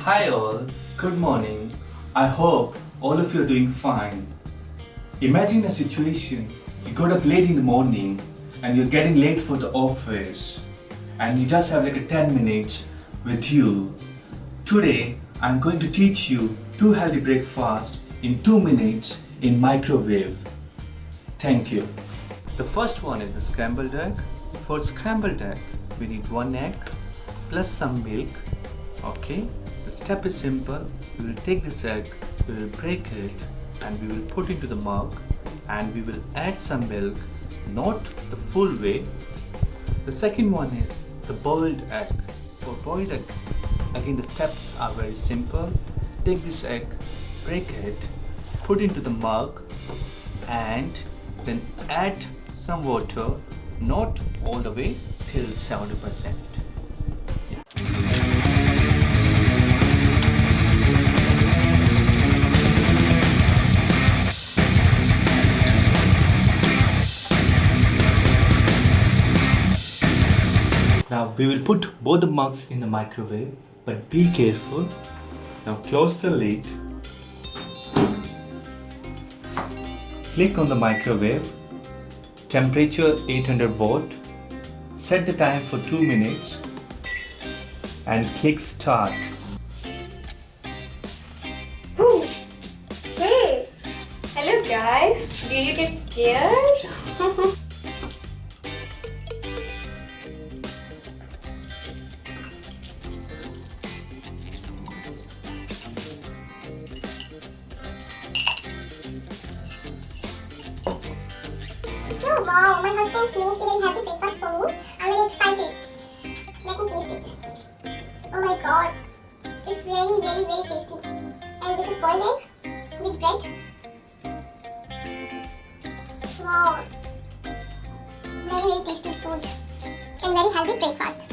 Hi all, good morning. I hope all of you are doing fine. Imagine a situation, you got up late in the morning and you're getting late for the office and you just have like a 10 minutes with you. Today I'm going to teach you 2 healthy breakfasts in 2 minutes in microwave. Thank you. The first one is the scrambled egg. For scrambled egg, we need 1 egg plus some milk. Okay, the step is simple. We will take this egg, we will break it and we will put into the mug and we will add some milk, not the full way. The second one is the boiled egg. For boiled egg, again the steps are very simple. Take this egg, break it, put into the mug and then add some water, not all the way till 70%. Now we will put both the mugs in the microwave, but be careful. Now close the lid. Click on the microwave. Temperature 800 watt. Set the time for 2 minutes and click start. Ooh. Hey! Hello guys! Did you get scared? Oh wow, my husband made a very healthy breakfast for me. I'm very excited. Let me taste it. Oh my god, it's very tasty. And this is boiled egg with bread. Wow, very tasty food and very healthy breakfast.